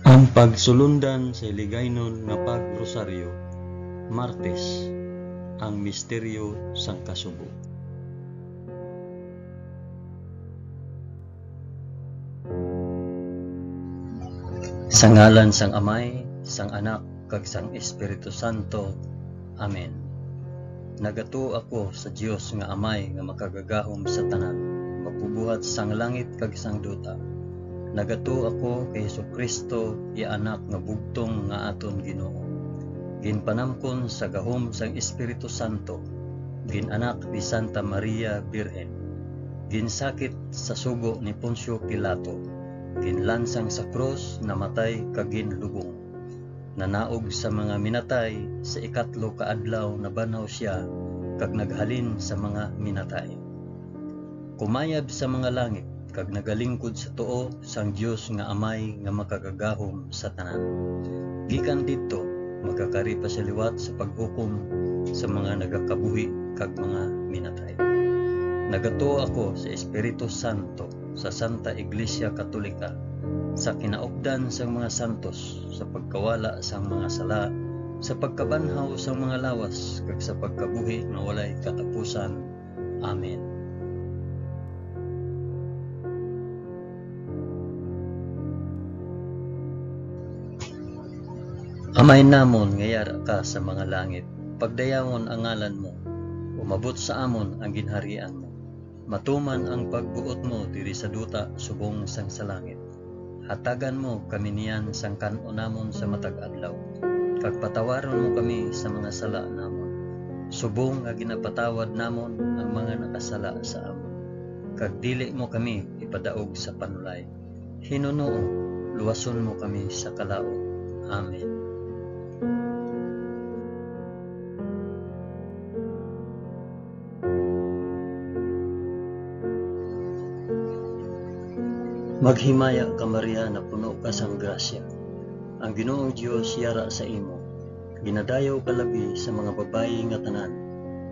Ang pagsulundan sa Hiligaynon nga pagrosaryo, Martes, ang misteryo sang kasubo. Sa ngalan sang Amay, sang Anak, kag sang Espiritu Santo. Amen. Nagato ako sa Dios nga Amay nga makagagahom sa tanan, magbubuhat sang langit kag sang duta. Nagato ako kay Jesucristo, ya anak nga bugtong nga aton Ginoo. Ginpanamkon sa gahom sang Espiritu Santo, ginanak ni Santa Maria Birhen. Ginsakit sa sugo ni Poncio Pilato, ginlansang sa krus, namatay kag ginlubong. Nanaog sa mga minatay, sa ikatlo ka adlaw nabanaw siya kag naghalin sa mga minatay. Kumayab sa mga langit kag nagalingkod sa tuo sang Dios nga Amay nga makagagahom sa tanan. Gikan didto magkakari pa sa liwat sa paghukom sa mga nagakabuhi kag mga minatay. Nagato ako sa Espiritu Santo, sa Santa Iglesia Katolika, sa kinaupdan sang mga santos, sa pagkawala sang mga sala, sa pagkabanhaw sang mga lawas kag sa pagkabuhi nga walay katapusan. Amen. Amay namon nga yara ka sa mga langit, pagdayawon ang ngalan mo, umabot sa amon ang ginharian mo. Matuman ang pagbuot mo diri sa duta subong sang sa langit. Hatagan mo kami niyan sang kan-o namon sa matag adlaw, kag patawaron mo kami sa mga sala namon, subong nga ginapatawad namon ang mga nakasala sa amon. Kag dili mo kami ipadaog sa panulay. Hinunoo, luwason mo kami sa kalaot. Amen. Maghimaya ka Maria na puno ka sang grasya. Ang Ginoong Dios yara sa imo. Ginadayaw ka labi sa mga babayi nga tanan,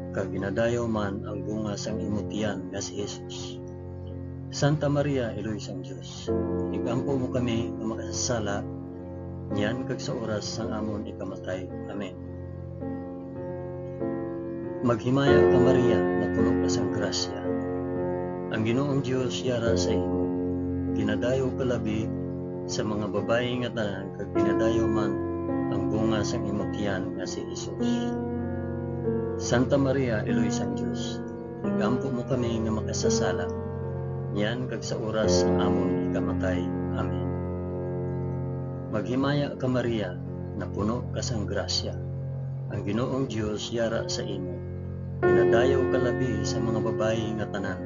kag ginadayaw man ang bunga sang imo tiyan nga si Jesus. Santa Maria, Eloy sang Dios, igampo mo kami nga makasasala, niyan kag sa oras sang amon ikamatay. Amen. Maghimaya ka Maria na puno ka sang grasya. Ang Ginoong Dios yara sa imo. Ginadayaw ka labi sa mga babayi nga tanan, kag ginadayaw man ang bunga sang imong tiyan nga si Jesus. Santa Maria, Eloy sang Dios, igampo mo kami nga makasasala, niyan kag sa oras ng amon ikamatay. Amen. Maghimaya ka Maria na puno ka sang grasya. Ang Ginoong Dios yara sa imo. Ginadayaw ka labi sa mga babayi nga tanan,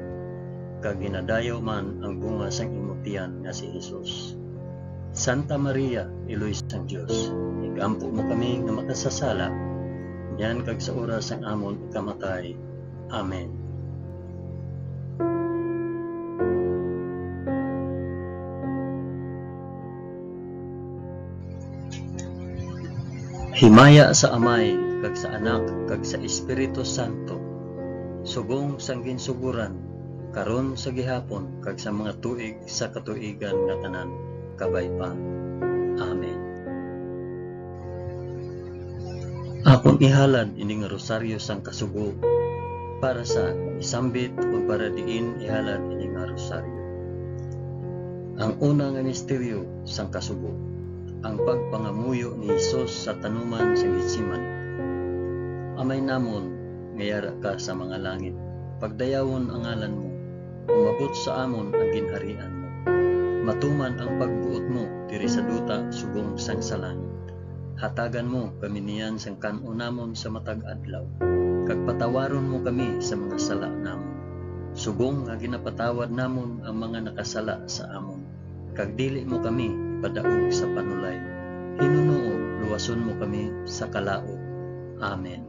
kag ginadayaw man ang bunga sang imong tiyan nga si Jesus. Santa Maria, Eloy sang Dios, igampo mo kami nga makasasala, yan kag sa oras sang amon ikamatay. Amen. Himaya sa Amay, kag sa Anak, kag sa Espiritu Santo, subong sang ginsuguran, karon sa gihapon kag sa mga tuig sa katuigan nga tanan, kabay pa. Amen. Akong ihalad ini nga rosaryo sang kasugo, para sa isambit o para diin ihalad ini nga rosaryo. Ang una nga misteryo sang kasugo, ang pagpangamuyo ni Hesus sa tanuman sa Getsemani. Amay namon nga yara ka sa mga langit, pagdayawon ang ngalan mo, umabot sa amon ang ginharian mo. Matuman ang pagbuot mo diri sa duta subong sang sa langit. Hatagan mo kami niyan sang kan-o namon sa matag adlaw, kag patawaron mo kami sa mga sala namon, subong nga ginapatawad namon ang mga nakasala sa amon. Kag dili mo kami ipadaog sa panulay. Hinunoo, luwason mo kami sa kalaot. Amen.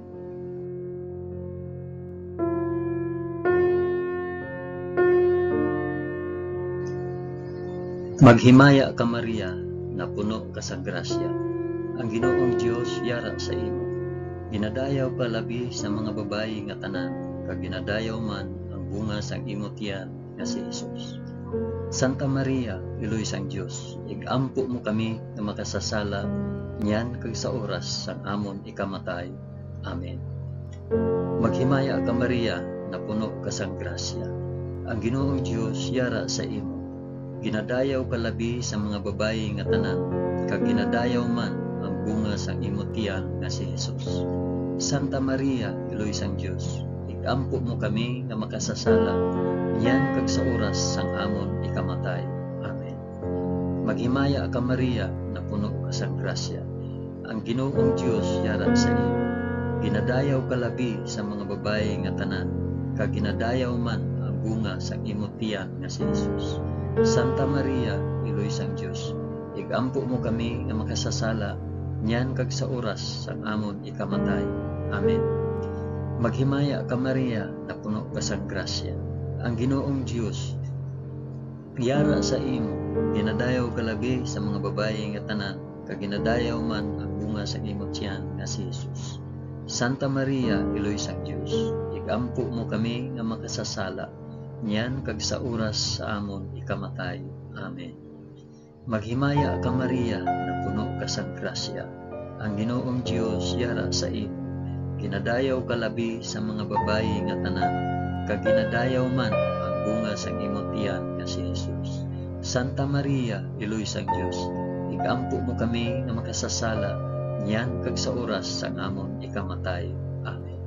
Maghimaya ka Maria na puno ka sa grasya. Ang Ginoong Dios yara sa imo. Ginadayaw ka labi sa mga babayi nga tanan, kag ginadayaw man ang bunga sang imo tiyan nga si Jesus. Santa Maria, iloy sang Dios, igampo mo kami nga makasasala, niyan kag sa oras sang amon ikamatay. Amen. Maghimaya ka Maria, na puno ka sang grasya. Ang Ginoong Dios yara sa imo. Ginadayaw ka labi sa mga babayi nga tanan, kag ginadayaw man ang bunga sang imong tiyan nga si Jesus. Santa Maria, iloy sang Dios, igampo mo kami nga makasasala, yan kag sa oras sang amon ikamatay. Amen. Maghimaya ka Maria, na puno ka sang grasya. Ang Ginoong Dios yara sa imo. Ginadayaw ka labi sa mga babayi nga tanan, kag ginadayaw man ang bunga sang imong tiyan nga si Jesus. Santa Maria, iloy sang Dios, igampo mo kami nga makasasala, niyan kag sa oras sang amon ikamatay. Amen. Maghimaya ka Maria, na puno ka sang grasya. Ang Ginoong Dios yara sa imo. Ginadayaw ka labi sa mga babayi nga tanan, kag ginadayaw man ang bunga sang imong tiyan nga si Jesus. Santa Maria, iloy sang Dios, igampo mo kami nga makasasala, niyan kag sa oras sa amon ikamatay. Amen. Maghimaya ka Maria, na puno ka sang grasya. Ang Ginoong Dios yara sa imo. Ginadayaw ka labi sa mga babayi nga tanan, kag ginadayaw man ang bunga sang imong tiyan nga si Jesus. Santa Maria, iloy sang Dios, igampo mo kami nga makasasala, niyan kag sa oras sang amon ikamatay. Amen.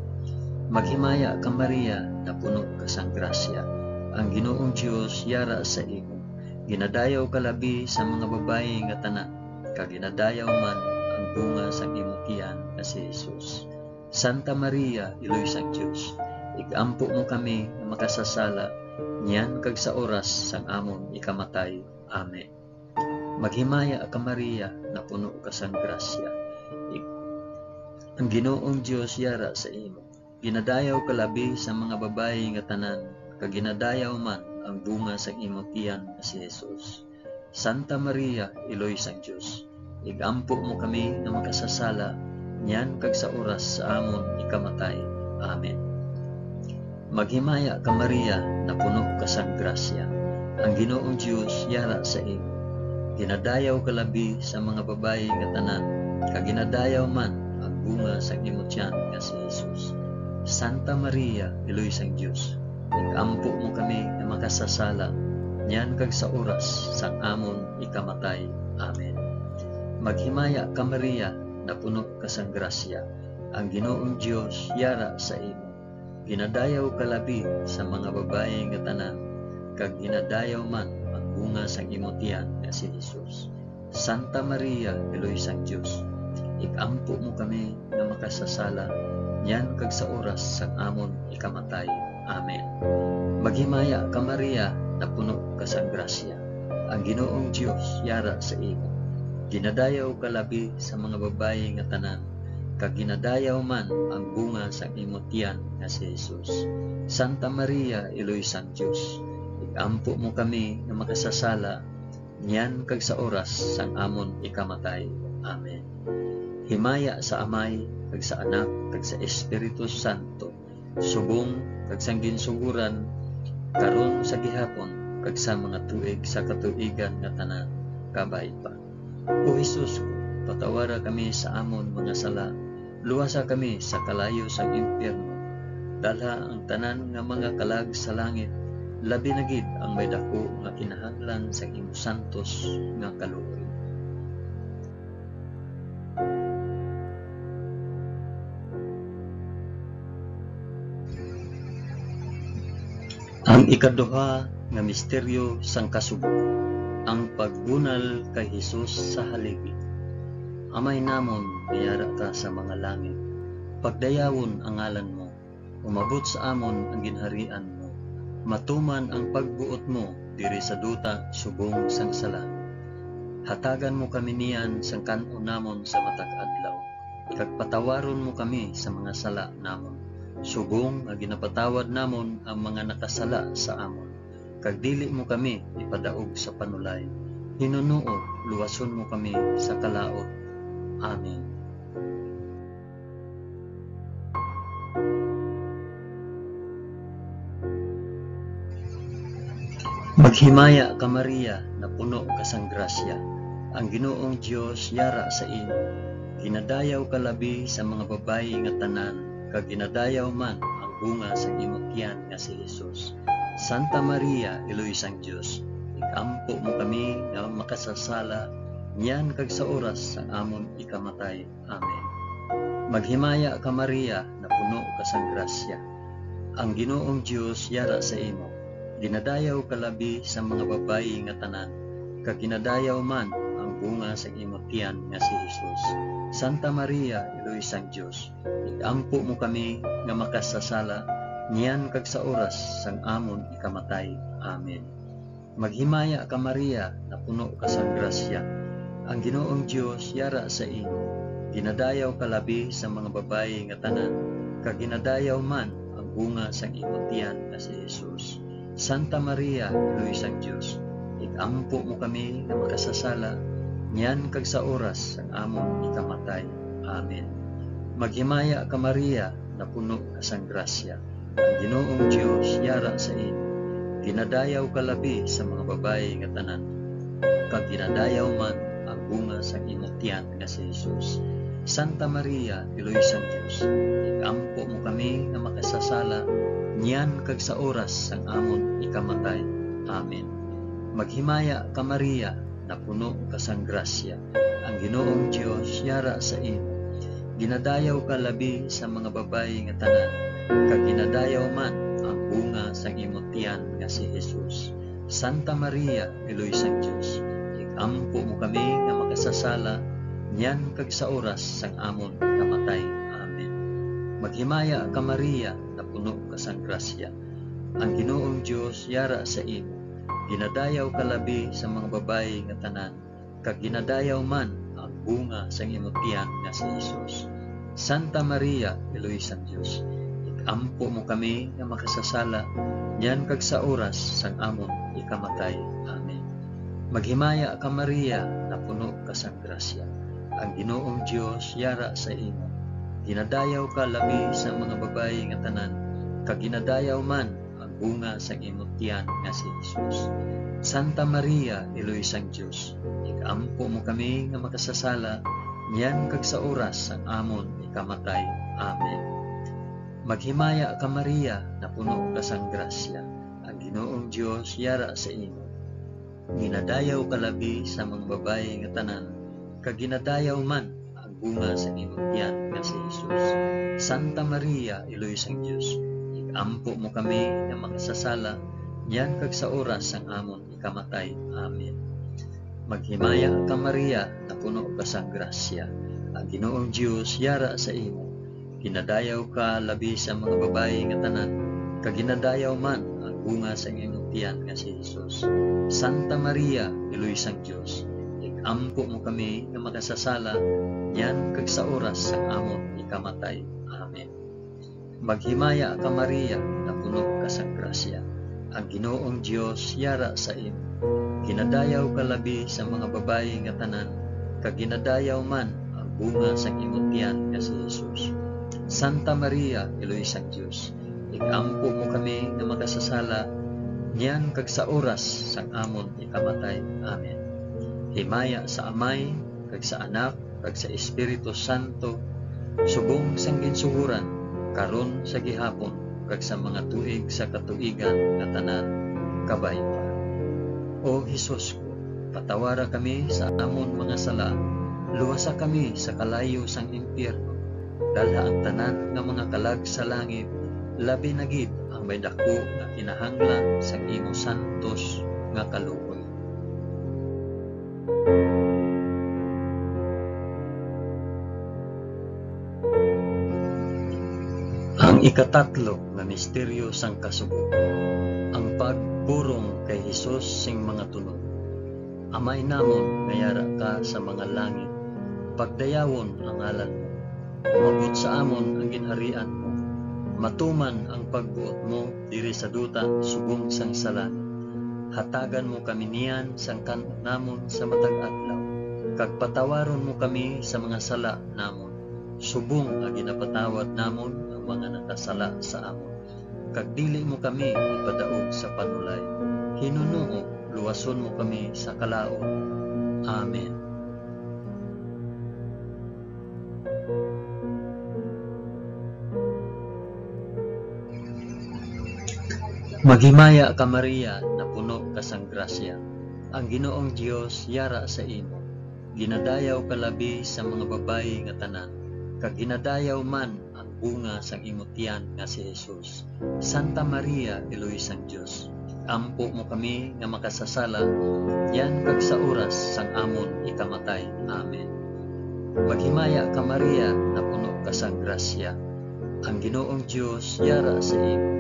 Maghimaya ka Maria, na puno ka sang grasya. Ang Ginoong Dios yara sa imo. Ginadayaw ka labi sa mga babayi nga tanan, kag ginadayaw man ang bunga sang imong tiyan nga si Jesus. Santa Maria, iloy sang Dios, igampo mo kami nga makasasala, niyan kag sa oras sang amon ikamatay. Amen. Maghimaya ka Maria, na puno ka sang grasya. Ang Ginoong Dios yara sa imo. Ginadayaw ka labi sa mga babayi nga tanan, kag ginadayaw man ang bunga sang imong tiyan nga si Jesus. Santa Maria, iloy sang Dios, igampo mo kami nga makasasala, niyan kag sa oras sa amon ikamatay. Amen. Maghimaya ka Maria, na puno ka sang grasya. Ang Ginoong Dios yara sa imo. Ginadayaw ka labi sa mga babayi nga tanan, kag ginadayaw man ang bunga sang imong tiyan nga si Jesus. Santa Maria, iloy sang Dios, igampo mo kami nga makasasala, niyan kag sa oras sang amon ikamatay. Amen. Maghimaya ka Maria, na puno ka sang grasya. Ang Ginoong Dios yara sa imo. Ginadayaw ka labi sa mga babayi nga tanan, kag ginadayaw man ang bunga sang imong tiyan nga si Jesus. Santa Maria, iloy sang Dios, igampo mo kami nga makasasala, niyan kag sa oras sang amon ikamatay. Amen. Maghimaya ka Maria, na puno ka sang grasya. Ang Ginoong Dios yara sa imo. Ginadayaw ka labi sa mga babayi nga tanan, kag ginadayaw man ang bunga sang imong tiyan nga si Jesus. Santa Maria, iloy sang Dios, igampo mo kami nga makasasala, niyan kag sa oras sang amon ikamatay. Amen. Himaya sa Amay, kag sa Anak, kag sa Espiritu Santo, subong kag sang ginsuguran, karon sa gihapon, kag sa mga tuig sa katuigan nga tanan, kabay pa. O Jesus ko, patawara kami sa amon mga sala, luwasa kami sa kalayo sa impyerno, dalha ang tanan nga mga kalag sa langit, labi na gid ang may dako nga kinahanglan sa imong santos nga kaluoy. Ang ikaduha nga misteryo sang kasugo, ang pagbunal kay Hesus sa haligi. Amay namon, biyara ka sa mga langit, pagdayawon ang ngalan mo, umabot sa amon ang ginharian mo, matuman ang pagbuot mo diri sa duta subong sang sala. Hatagan mo kami niyan sang kanon namon sa matag adlaw, kag patawaron mo kami sa mga sala namon, subong nga ginapatawad namon ang mga nakasala sa amon, kag dili mo kami ipadaog sa panulay. Hinunuo, luwason mo kami sa kalaot. Amen. Maghimaya ka Maria, na puno ka sang grasya. Ang Ginoong Dios yara sa imo. Ginadayaw ka labi sa mga babayi nga tanan, kag ginadayaw man ang bunga sa imong tiyan nga si Jesus. Santa Maria, Iloy sang Dios, ikampo mo kami nga makasasala, niyan kag sa oras sang amon ikamatay. Amen. Maghimaya ka Maria, na puno ka sang grasya. Ang Ginoong Dios yara sa imo. Ginadayaw ka labi sa mga babayi nga tanan, kag ginadayaw man ang bunga sa imong tiyan nga si Jesus. Santa Maria, Iloy sang Dios, ikampo mo kami nga makasasala, niyan kag sa oras sang amon ikamatay. Amen. Maghimaya ka Maria, na puno ka sang grasya. Ang Ginoong Dios yara sa imo. Ginadayaw ka labi sa mga babayi nga tanan, kag ginadayaw man ang bunga sang imong tiyan nga si Jesus. Santa Maria, Iloy sang Dios, ikampo mo kami nga makasasala, niyan kag sa oras sang amon ikamatay. Amen. Maghimaya ka Maria, na puno ka sang grasya. Ang Ginoong Dios yara sa imo. Ginadayaw ka labi sa mga babayi nga tanan, kag ginadayaw man ang bunga sang imong tiyan nga si Jesus. Santa Maria, Iloy sang Dios, ikampo mo kami nga makasasala, niyan kag sa oras sang amon ikamatay. Amen. Maghimaya ka Maria, na puno ka sang grasya. Ang Ginoong Dios yara sa imo. Ginadayaw ka labi sa mga babayi nga tanan, kag ginadayaw man ang bunga sang imong tiyan nga si Jesus. Santa Maria, Iloy sang Dios, ikampo mo kami nga makasasala, niyan kag sa oras sang amon ikamatay. Amen. Maghimaya ka Maria, na puno ka sang grasya. Ang Ginoong Dios yara sa imo. Ginadayaw ka labi sa mga babayi nga tanan, kag ginadayaw man ang bunga sang imong tiyan nga si Jesus. Santa Maria, Iloy sang Dios, ikampo mo kami nga makasasala, niyan kag sa oras sang amon ikamatay. Amen. Maghimaya ka Maria, na puno ka sang grasya. Ang Ginoong Dios yara sa imo. Ginadayaw ka labi sa mga babayi nga tanan, kag ginadayaw man ang bunga sa imong tiyan nga si Jesus. Santa Maria, Iloy sang Dios, ikampo mo kami nga makasasala, niyan kag sa oras sang amon ikamatay. Amen. Maghimaya ka Maria, na puno ka sang grasya. Ang Ginoong Dios yara sa imo. Ginadayaw ka labi sa mga babayi nga tanan, kag ginadayaw man ang bunga sa imong tiyan nga si Jesus. Santa Maria, Iloy sang Dios, ikampo mo kami nga makasasala, niyan kag sa oras sang amon ikamatay. Amen. Maghimaya ka Maria, na puno ka sang grasya. Ang Ginoong Dios yara sa imo. Ginadayaw ka labi sa mga babayi nga tanan, kag ginadayaw man ang bunga sa imong tiyan nga si Jesus. Santa Maria, Iloy sang Dios, ikampo mo kami nga makasasala, niyan kag sa oras sang amon ikamatay. Amen. Maghimaya ka Maria, na puno ka sang grasya. Ang Ginoong Dios yara sa imo. Ginadayaw ka labi sa mga babayi nga tanan, kag ginadayaw man ang bunga sa imong tiyan nga si Jesus. Santa Maria, Iloy sang Dios, ikampo mo kami nga makasasala, niyan kag sa oras sang amon ikamatay. Amen. Himaya sa Amay, kag sa Anak, kag sa Espiritu Santo, subong sang ginsuhuran, karon sa gihapon, kag sa mga tuig sa katuigan nga tanan, kabay pa. O Hesus ko, patawara kami sa amon mga sala, luwasa kami sa kalayo sang impyerno, dalha ang tanan nga mga kalag sa langit, labi na gid ang may dako nga kinahanglan sa imo santos nga kaluoy. Ang ikatatlo nga misteryo sang kasugo, ang pagpurong kay Hesus sing mga tunog. Amay namon nga yara ka sa mga langit, pagdayawon ang ngalan mo, umabot sa amon ang ginharian mo, matuman ang pagbuot mo diri sa duta subong sang salan. Hatagan mo kami niyan sang kan namon sa matag adlaw, kag patawaron mo kami sa mga sala namon, subong nga ginapatawad namon mga nakasala sa amon, kag dili mo kami ipadaog sa panulay. Hinunoo, luwason mo kami sa kalaot. Amen. Maghimaya ka Maria, na puno ka sang grasya. Ang Ginoong Dios yara sa imo. Ginadayaw ka labi sa mga babayi nga tanan, kag ginadayaw man ang bunga sang imong tiyan nga si Jesus. Santa Maria, Iloy sang Dios, ampo mo kami nga makasasala, yan kag sa oras sang amon ikamatay. Amen. Maghimaya ka Maria, na puno ka sang grasya. Ang Ginoong Dios yara sa imo.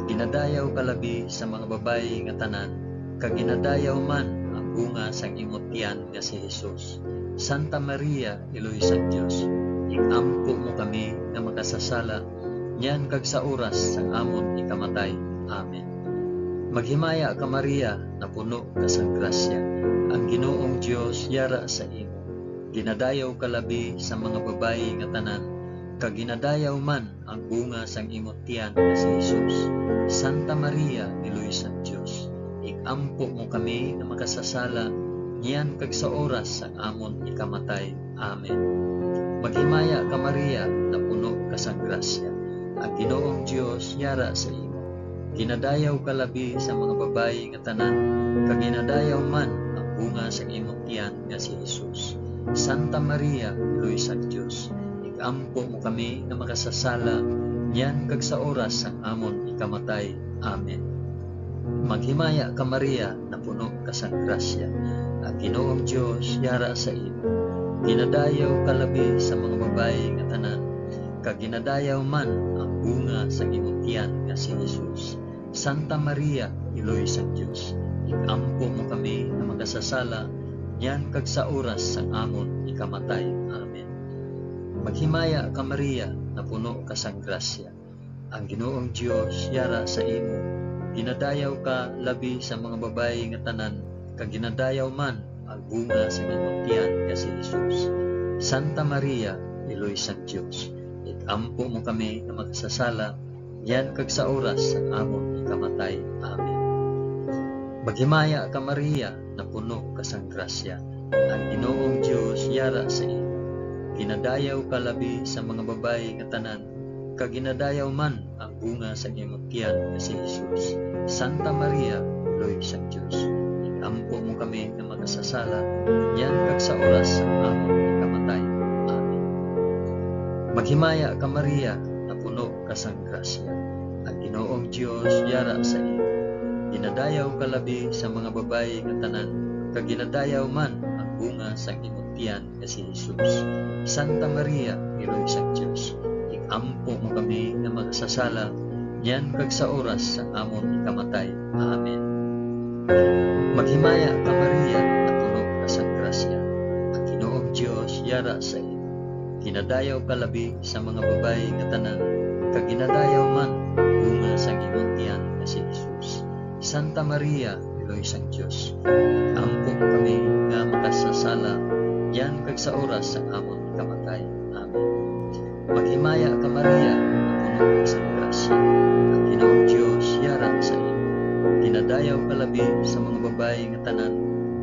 Ginadayaw ka labi sa mga babayi nga tanan, kag ginadayaw man ang bunga sang imong tiyan nga si Jesus. Santa Maria, Iloy sang Dios, iampo mo kami nga makasasala, yan kag sa oras sang amon ikamatay. Amen. Maghimaya ka Maria, na puno ka sang grasya. Ang Ginoong Dios yara sa imo. Ginadayaw ka labi sa mga babayi nga tanan, kag ginadayaw man ang bunga sang imong tiyan nga si Jesus. Santa Maria, Iloy sang Dios, iampo mo kami nga makasasala, yan kag sa oras sang amon ikamatay. Amen. Maghimaya ka Maria, na puno ka sang grasya. Ang Ginoong Dios yara sa imo. Ginadayaw ka labi sa mga babayi nga tanan, kag ginadayaw man ang bunga sang imong tiyan nga si Jesus. Santa Maria, Iloy sang Dios, iampo mo kami nga makasasala, yan kag sa oras sang amon ikamatay. Amen. Maghimaya ka Maria, na puno ka sang grasya. Ang Ginoong Dios yara sa imo. Ginadayaw ka labi sa mga babayi nga tanan, kag ginadayaw man ang bunga sa imong tiyan nga si Jesus. Santa Maria, Iloy sang Dios, iampo mo kami nga makasasala, yan kag sa oras sang amon ikamatay. Amen. Maghimaya ka Maria, na puno ka sang grasya. Ang Ginoong Dios yara sa imo. Ginadayaw ka labi sa mga babayi nga tanan, kag ginadayaw man ang bunga sa imong tiyan nga si Jesus. Santa Maria, Iloy sang Dios, iampo mo kami nga makasasala, yan kag sa oras sang amon ikamatay. Amen. Maghimaya ka Maria, na puno ka sang grasya. Ang Ginoong Dios yara sa imo. Ginadayaw ka labi sa mga babayi nga tanan, kag ginadayaw man ang bunga sa imong tiyan nga si Jesus. Santa Maria, Iloy sang Dios, iampo mo kami nga makasasala, yan kag sa oras sang amon ikamatay. Amen. Maghimaya ka Maria, na puno ka sang grasya. Ang Ginoong Dios yara sa imo. Ginadayaw ka labi sa mga babayi nga tanan, kag ginadayaw man ang bunga sa imong tiyan nga si Jesus. Santa Maria, Iloy sang Dios, iampo mo kami nga makasasala, yan kag sa oras sang amon ikamatay. Amen. Maghimaya ka Maria, na puno ka sang grasya. Ang Ginoong Dios yara sa imo. Ginadayaw ka labi sa mga babayi nga tanan, kag ginadayaw man ang bunga sang imong tiyan nga si Jesus. Santa Maria, Iloy sang Dios, iampo mo kami nga makasasala, yan kag sa oras sang amon ikamatay. Amen. Maghimaya ka Maria, na puno ka sang grasya. Ang Ginoong Dios yara sa imo. Ginadayaw ka labi sa mga babayi nga tanan,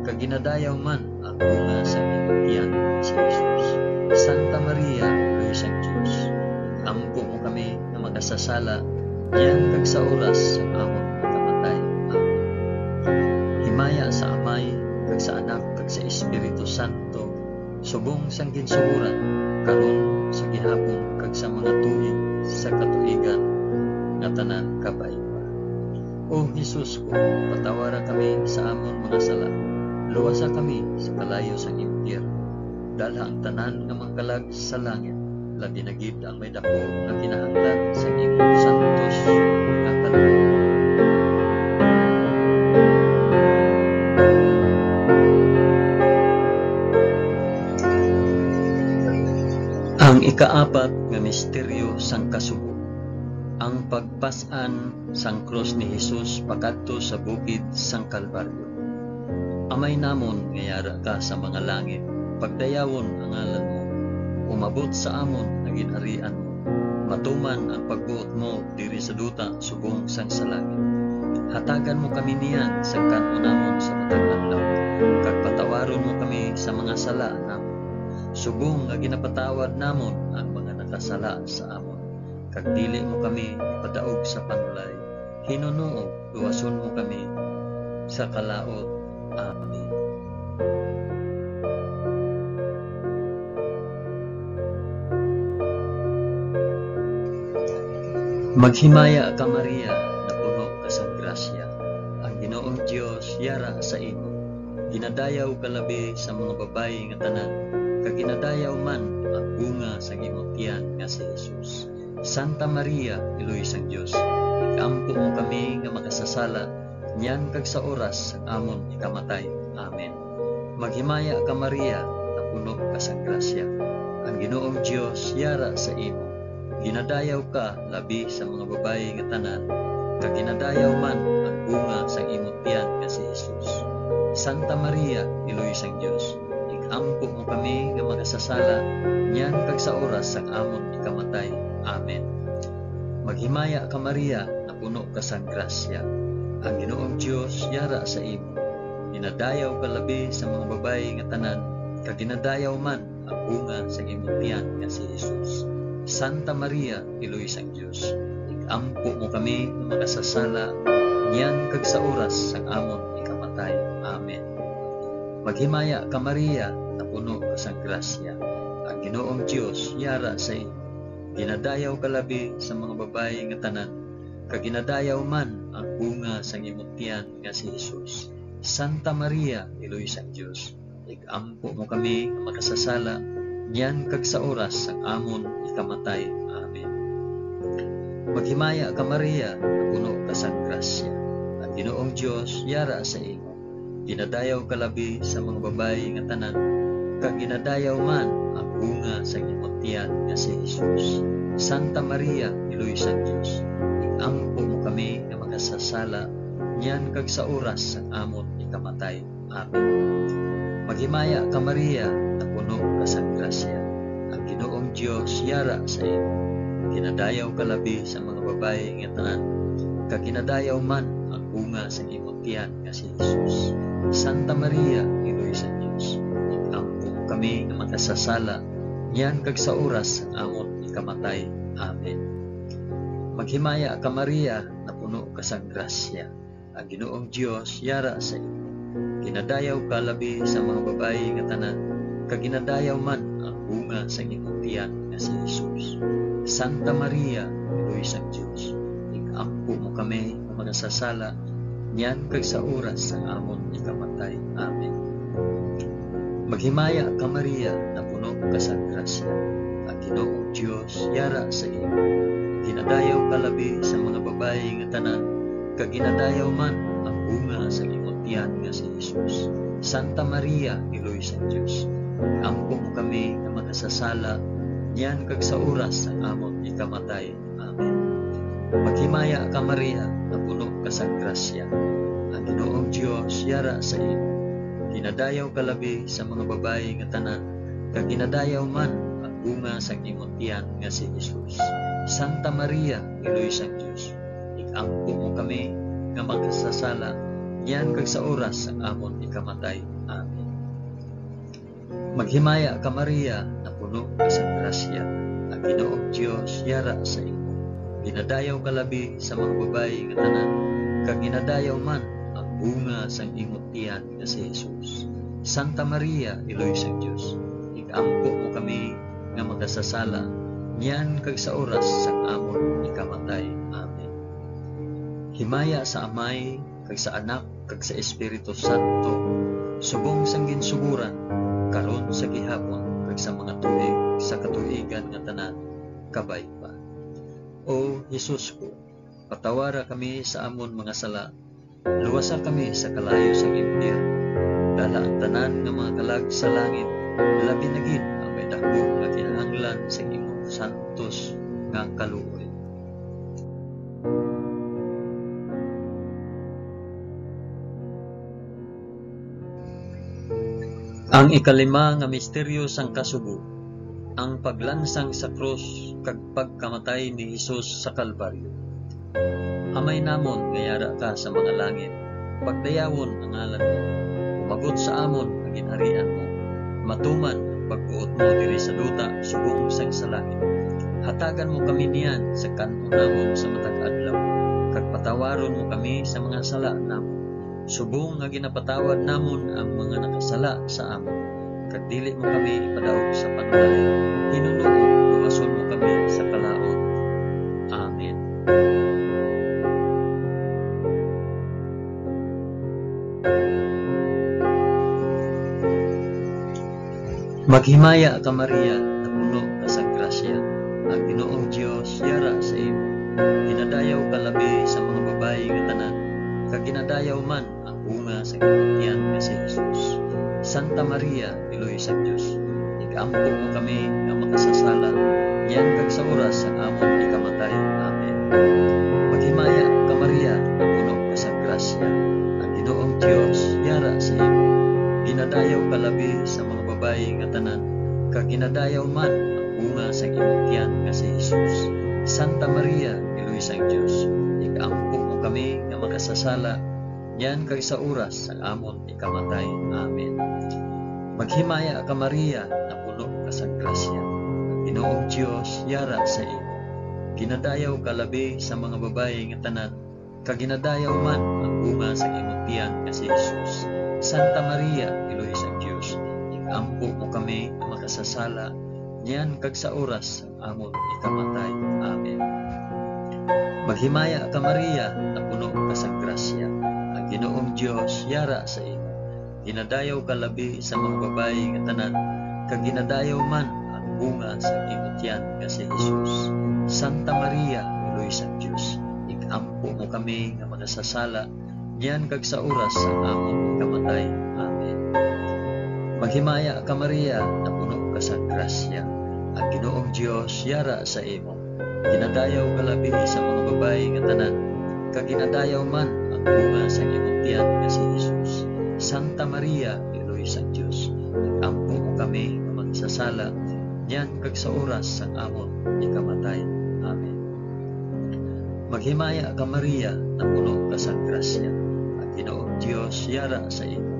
kag ginadayaw man ang bunga sa imong tiyan nga si Jesus. Santa Maria, Iloy sang Dios, iampo mo kami nga makasasala, yan kag sa oras sang amon ikamatay. Amen. Himaya sa Amay, kag sa Anak, kag sa Espiritu Santo, subong sang ginsuhuran, karon sa gihapon, kag sa mga tuig sa katuigan nga tanan kapaiba. O Jesus ko, patawara kami sa amon mga sala, luwasa kami sa kalayo sa impyerno, dalha ang tanan nga mangkalag sa langit, labi na gid ang may dako nga kinahanglan sa imong santos nga kaluluwa. Ang ikaapat nga misteryo sang kasugo, ang pagpas-an sang krus ni Jesus pakadto sa bukid sang Kalbaryo. Amay namon nga yara ka sa mga langit, pagdayawon ang ngalan mo, umabot sa amon ang ginharian mo, matuman ang pagbuot mo diri sa duta subong sang sa langit. Hatagan mo kami niyan sa kanunamon sa matag adlaw, kag patawaron mo kami sa mga sala namon. Subong nga ginapatawad namon ang mga nakasala sa amon, kag dili mo kami ipadaog sa panulay. Hinunuo, luwason mo kami sa kalaot. Amen. Maghimaya ka Maria, na puno ka sa grasya. Ang Ginoong Dios yara sa imo. Ginadayaw ka labi sa mga babayi nga tanan, kag ginadayaw man ang bunga sa imong tiyan nga si Jesus. Santa Maria, Iloy sang Dios, ikampo mo kami nga makasasala, niyan kag sa oras sang amon ikamatay. Amen. Maghimaya ka Maria, na puno ka sa grasya. Ang Ginoong Dios yara sa imo. Ginadayaw ka labi sa mga babayi nga tanan, kag ginadayaw man ang bunga sa imong tiyan nga si Jesus. Santa Maria, Iloy sang Dios, ikampo mo kami nga makasasala, niyan kag sa oras sang amon ikamatay. Amen. Maghimaya ka Maria, na puno ka sa grasya. Ang Ginoong Dios yara sa imo. Ginadayaw ka labi sa mga babayi nga tanan, kag ginadayaw man ang bunga sa imong tiyan nga si Jesus. Santa Maria, Iloy sang Dios, ikampo mo kami nga makasasala, niyan kag sa oras sang amon ikamatay. Amen. Maghimaya ka Maria, na puno ka sa grasya. Ang Ginoong Dios yara sa imo. Ginadayaw ka labi sa mga babayi nga tanan, kag ginadayaw man ang bunga sang imong tiyan nga si Jesus. Santa Maria, Iloy sang Dios, ikampo mo kami nga makasasala, niyan kag sa oras sang amon ikamatay. Amen. Maghimaya ka Maria, na puno ka sa grasya. Ang Ginoong Dios yara sa imo. Ginadayaw ka labi sa mga babayi nga tanan, kag ginadayaw man ang bunga sa imong tiyan nga si Jesus. Santa Maria, Iloy sang Dios, ikampo mo kami nga makasasala, niyan kag sa oras sang amon ikamatay. Amen. Maghimaya ka Maria, na puno ka sa grasya. Ang Ginoong Dios yara sa imo. Ginadayaw ka labi sa mga babayi nga tanan, kag ginadayaw man ang bunga sa imong tiyan nga si Jesus. Santa Maria, Iloy sang Dios, ikampo mo kami nga makasasala, niyan kag sa oras sang amon ikamatay. Amen. Maghimaya ka Maria, na puno ka sa grasya. Ang Ginoong Dios yara sa imo. Ginadayaw ka labi sa mga babayi nga tanan, kag ginadayaw man ang bunga sa imong tiyan nga si Jesus. Santa Maria, Iloy sang Dios, ikampo mo kami nga makasasala, niyan kag sa oras sang amon ikamatay. Amen. Maghimaya ka Maria, na puno ka sa grasya. Ang Ginoong Dios yara sa imo. Ginadayaw ka labi sa mga babayi nga tanan, kag ginadayaw man ang bunga sa imong tiyan nga si Jesus. Santa Maria, Iloy sang Dios, ikampo mo kami nga makasasala, niyan kag sa oras sang amon ikamatay. Amen. Maghimaya ka Maria, na puno ka sa grasya. Ang Ginoong Dios yara sa imo. Ginadayaw ka labi sa mga babayi nga tanan, kag ginadayaw man ang bunga sang imong tiyan nga si Jesus. Santa Maria, Iloy sang Dios, ikampo mo kami nga makasasala, niyan kag sa oras sang amon ikamatay. Amen. Maghimaya ka Maria, na puno ka sa grasya. Ang Ginoong Dios yara sa imo. Ginadayaw ka labi sa mga babayi nga tanan, kag ginadayaw man ang bunga sang imong tiyan nga si Jesus. Santa Maria, Iloy sang Dios, ikampo mo kami nga makasasala, niyan kag sa oras sang amon ikamatay. Amen. Himaya sa Amay, kag sa Anak, kag sa Espiritu Santo, subong sang ginsuguran, karon sa gihapon, kag sa mga tuig, sa katuigan nga tanan, kabay pa. O Jesus ko, patawara kami sa amon mga sala, luwasa kami sa kalayo sang impyerno, dala ang tanan nga mga kalag sa langit, labi na gid ang may dako nga kinahanglan sa imong santos nga kaluoy. Ang ikalima nga misteryo sang kasugo, ang paglansang sa krus kag pagkamatay ni Hesus sa Kalbaryo. Amay namon ngayara ka sa mga langit, pagdayawon ang ngalan mo, umagot sa amon ang ginharian mo, matuman ang pagbuot mo diri sa luta subong sang sa langit. Hatagan mo kami niyan sa kanon namon sa matag adlaw, kag patawaron mo kami sa mga sala namon, subong nga ginapatawad namon ang mga nakasala sa amon, kag dili mo kami ipadaog sa panulay, Ginoo, luwason mo kami sa kalaot. Amen. Maghimaya ka Maria, na puno ka sa grasya, ang Ginoong Dios yara sa imo. Ginadayaw ka labi sa mga babayi nga tanan, kag ginadayaw man ang bunga sa imong tiyan nga si Jesus. Santa Maria, Iloy sa Dios, igampog mo kami nga makasasala, yan kag sa oras ang amon ikamatay. Amen. Maghimaya ka Maria, na puno ka sa grasya, ang Ginoong Dios yara sa imo. Ginadayaw ka labi sa mga babayi nga tanan, kag ginadayaw man ang bunga sa imong tiyan nga si Jesus. Santa Maria, Iloy sa Dios, igampog mo kami nga makasasala, yan kag sa oras ang amon ikamatay. Amen. Maghimaya ka Maria, na puno ka sa grasya, ang Ginoong Dios yara sa imo. Ginadayaw ka labi sa mga babayi nga tanan, kag ginadayaw man ang bunga sa imong tiyan nga si Jesus. Santa Maria, Iloy sa Dios, igampo mo kami na makasasala, niyan kag sa oras ang amon ikamatay. Amen. Maghimaya ka Maria, na puno ka sa grasya, ang Ginoong Dios yara sa imo. Ginadayaw ka labi sa mga babayi nga tanan, kag ginadayaw man ang bunga sa imong tiyan nga si Jesus. Santa Maria, Iloy sa Dios, igampo mo kami nga makasasala, niyan kag sa oras ang amon ikamatay. Amen. Maghimaya ka Maria, na puno ka sa grasya, ang Ginoong Dios yara sa imo. Ginadayaw ka labi sa mga babayi nga tanan, kag ginadayaw man ang bunga sa imong tiyan nga si Jesus. Santa Maria, Iloy sa Dios, igampo mo kami nga magsasala, niyan kag sa oras ang amon ikamatay. Amen. Maghimaya ka Maria, na puno ka sa grasya, ang Ginoong Dios yara sa imo.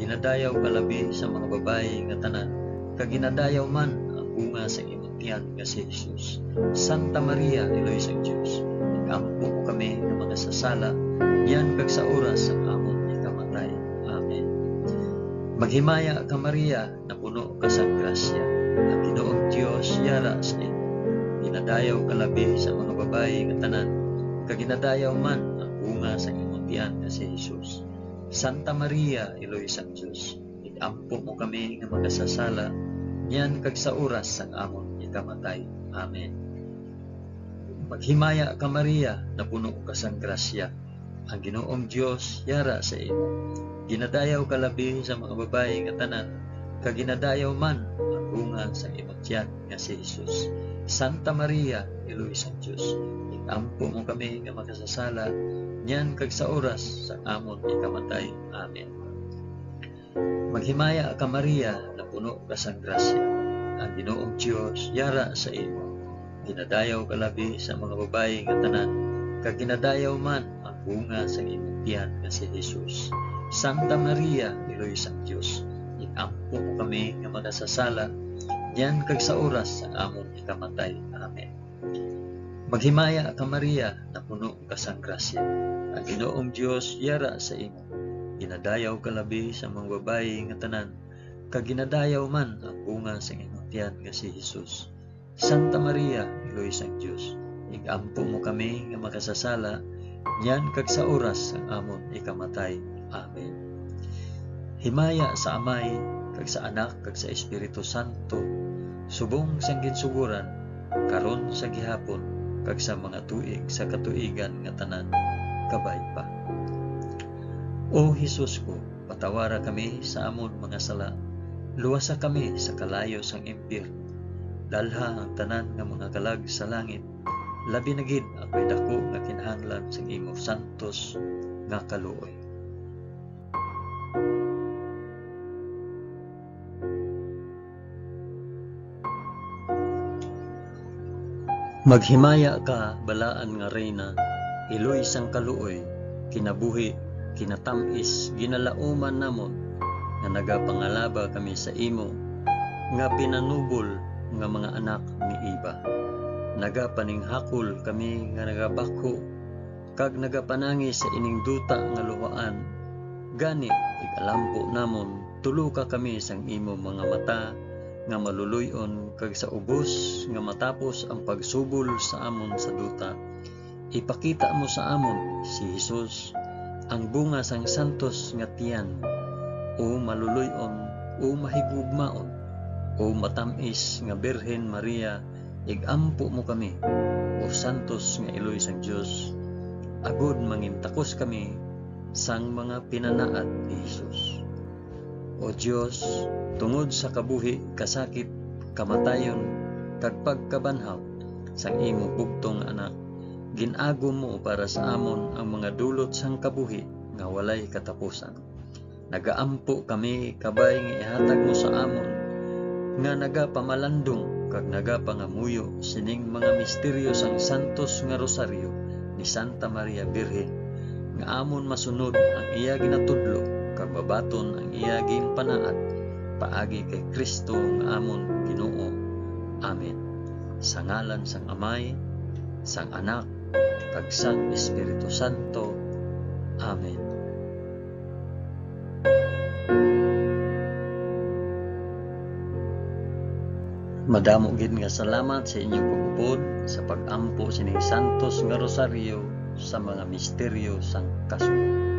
Ginadayaw ka labi sa mga babayi nga tanan, kag ginadayaw man ang bunga sa imong tiyan nga si Jesus. Santa Maria, Iloy sa Dios, igampo mo kami nga magsasala, niyan kag sa oras ang amon ikamatay. Amen. Maghimaya ka Maria, na puno ka sa grasya, ang Ginoong Dios yara sa imo. Ginadayaw ka labi sa mga babayi nga tanan, kag ginadayaw man ang bunga sa imong tiyan nga si Jesus. Santa Maria, Iloy sa Dios, igampo mo kami nga magsasala, niyan kag sa oras ang amon ikamatay. Amen. Maghimaya ka Maria, na puno ka sa grasya, ang Ginoong Dios yara sa imo. Ginadayaw ka labi sa mga babayi nga tanan, kag ginadayaw man ang bunga sa imong tiyan nga si Jesus. Santa Maria, Iloy sa Dios, igampo mo kami nga makasasala, niyan kag sa oras sa amon ikamatay. Amen. Maghimaya ka Maria, na puno ka sa grasya, ang Ginoong Dios yara sa imo. Ginadayaw ka labi sa mga babayi nga tanan, kag ginadayaw man ang bunga sa imong tiyan nga si Jesus. Santa Maria, Iloy sa Dios, igampo mo kami nga magsasala, niyan kag sa oras ang amon ikamatay. Amen. Maghimaya ka Maria, na puno ka sa grasya, ang Ginoong Dios yara sa imo. Ginadayaw ka labi sa mga babayi nga tanan, kag ginadayaw man ang bunga sa imong tiyan nga si Jesus. Santa Maria, Iloy sa Dios, igampo mo kami nga makasasala, niyan kag sa oras ang amon ikamatay. Amen. Himaya sa Amay, kag sa Anak, kag sa Espiritu Santo, subong sang ginsuguran, karon sa gihapon, kag sa mga tuig sa katuigan nga tanan, kabay pa. O Jesus ko, patawara kami sa amon mga sala, luwasa kami sa kalayo sang impyerno, dalha ang tanan nga mga kalag sa langit, labi na gid ako'y dako nga kinahanglan sa imo santos nga kaluoy. Maghimaya ka, balaan nga reyna, iloy sang kaluoy, kinabuhi, kinatamis, ginalauman namon, nga nagapangalaba kami sa imo, nga pinanubol nga mga anak ni Iba. Nagapaninghakol kami nga nagabako, kag nagapanangi sa ining duta nga luhaan. Gani, ikalampo namon, tuluka kami sang imo mga mata, nga maluluyon, kag sa ubos nga matapos ang pagsubol sa amon sa duta. Ipakita mo sa amon si Jesus, ang bunga sang santos nga tiyan, o maluluyon, o mahigugmaon, o matamis nga Birhen Maria, igampo mo kami, o santos nga iloy sang Dios, agod mangintakos kami sang mga pinanaad ni Jesus. O Dios, tungod sa kabuhi, kasakit, kamatayon, kag pagkabanhaw sang imo bugtong anak, ginago mo para sa amon ang mga dulot sang kabuhi nga walay katapusan. Nagaampo kami kabay nga ihatag mo sa amon, nga nagapamalandong kag nagapangamuyo sining mga misteryo sang santos nga rosaryo ni Santa Maria Birhen, nga amon masunod ang iya ginatudlo kag babaton ang iya ginpanaad paagi kay Kristo nga amon Ginoo. Amen. Sa ngalan sang Amay, sang Anak, kag sang Espiritu Santo. Amen. Madamo gid nga salamat sa inyong pagupod sa pag-ampo sining santos nga rosaryo sa mga misteryo sang kasunod.